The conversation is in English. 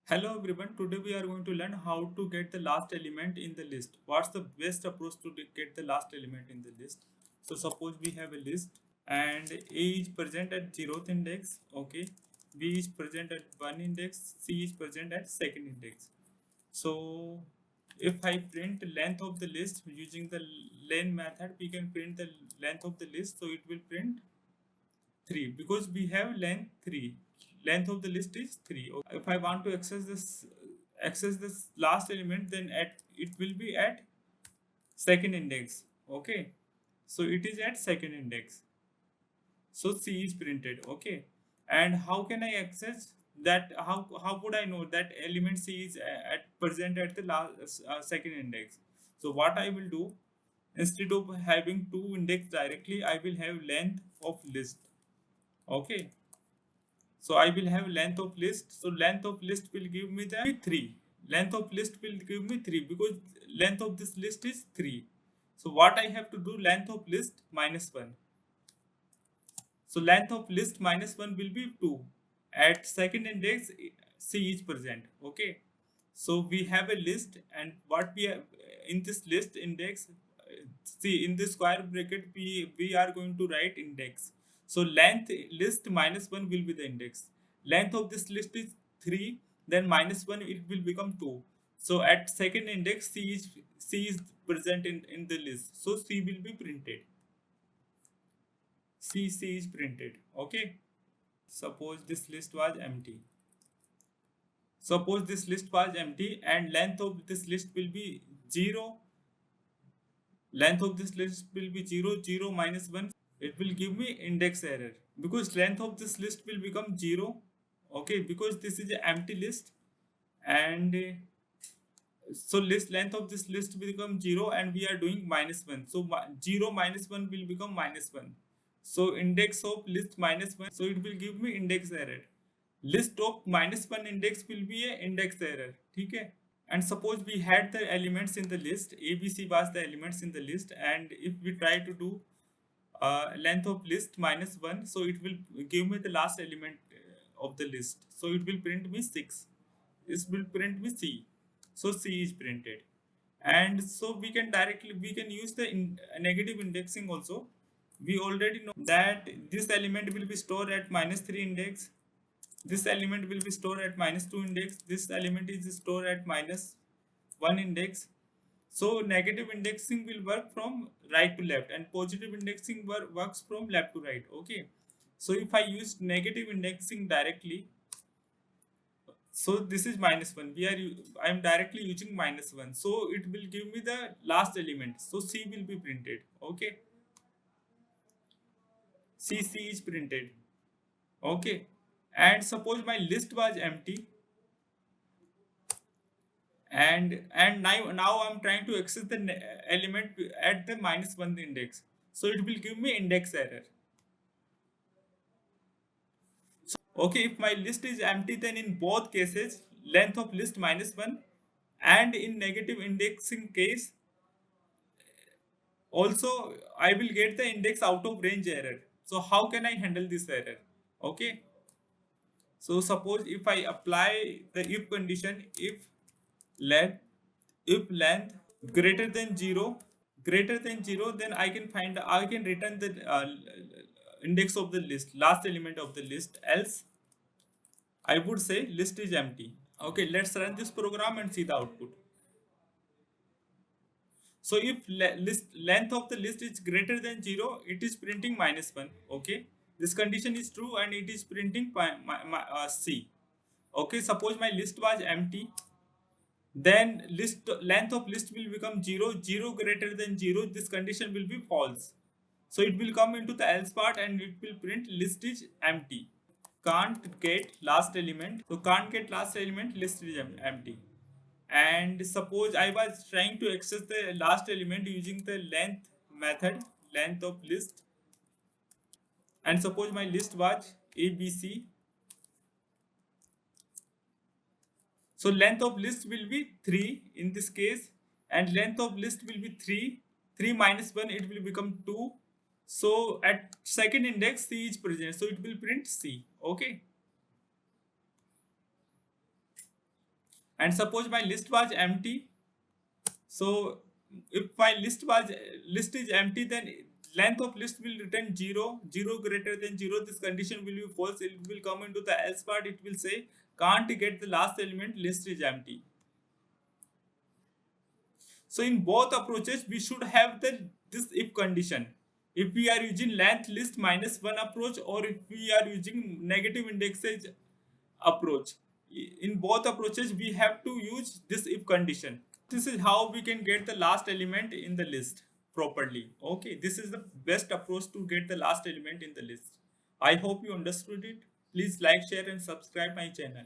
Hello everyone, today we are going to learn how to get the last element in the list. What's the best approach to get the last element in the list? So suppose we have a list and A is present at 0th index, okay, B is present at 1 index, C is present at 2nd index. So if I print length of the list using the len method, we can print the length of the list, so it will print 3 because we have length 3. Length of the list is 3. Okay. If I want to access this last element, then it will be at second index. Okay, so it is at second index, so C is printed. Okay, and how can I access that? How would I know that element C is at present at the last second index? So what I will do, instead of having two index directly, I will have length of list. Okay, so I will have length of list. So length of list will give me the 3. Length of list will give me 3 because length of this list is 3. So what I have to do, length of list minus 1. So length of list minus 1 will be 2. At second index, C is present. Okay. So we have a list, and what we have in this list index, see in the square bracket, we are going to write index. So length list minus 1 will be the index. Length of this list is 3, then minus 1 it will become 2. So at second index, C is present in the list. So C will be printed. C is printed. Okay. Suppose this list was empty. Suppose this list was empty and length of this list will be 0. Length of this list will be 0, 0 minus 1. It will give me index error because length of this list will become 0. Okay, because this is an empty list, and so list length of this list will become 0 and we are doing minus 1. So 0 minus 1 will become minus 1. So index of list minus 1. So it will give me index error. List of minus 1 index will be a index error. Okay. And suppose we had the elements in the list, ABC was the elements in the list, and if we try to do length of list minus 1, so it will give me the last element of the list. So it will print me 6. This will print me C. So C is printed. And so we can use the negative indexing also. We already know that this element will be stored at minus 3 index. This element will be stored at minus 2 index. This element is stored at minus 1 index. So negative indexing will work from right to left and positive indexing works from left to right. Okay. So if I use negative indexing directly, so this is minus 1. I am directly using minus 1. So it will give me the last element. So C will be printed. Okay. C is printed. Okay. And suppose my list was empty, and now I'm trying to access the element at the minus 1 index, so it will give me index error. Okay, if my list is empty, then in both cases length of list minus 1, and in negative indexing case also I will get the index out of range error. So how can I handle this error? Okay, so suppose if I apply the if condition, length if length greater than 0, then I can return the index of the list, last element of the list, else I would say list is empty. Okay, let's run this program and see the output. So if list length of the list is greater than 0, it is printing minus 1. Okay, this condition is true and it is printing C. Okay, suppose my list was empty, then list length of list will become 0, 0 greater than 0, this condition will be false. So it will come into the else part and it will print list is empty. Can't get last element. So can't get last element, list is empty. And suppose I was trying to access the last element using the length method, length of list, and suppose my list was ABC. So length of list will be 3 in this case, and length of list will be 3. 3 minus 1, it will become 2. So at second index, C is present, so it will print C. Okay. And suppose my list was empty. So if my list is empty, then length of list will return 0, 0 greater than 0. This condition will be false. It will come into the else part. It will say can't get the last element, list is empty. So in both approaches, we should have this if condition. If we are using length list minus one approach, or if we are using negative indexes approach, in both approaches we have to use this if condition. This is how we can get the last element in the list properly. Okay, this is the best approach to get the last element in the list. I hope you understood it. Please like, share and subscribe my channel.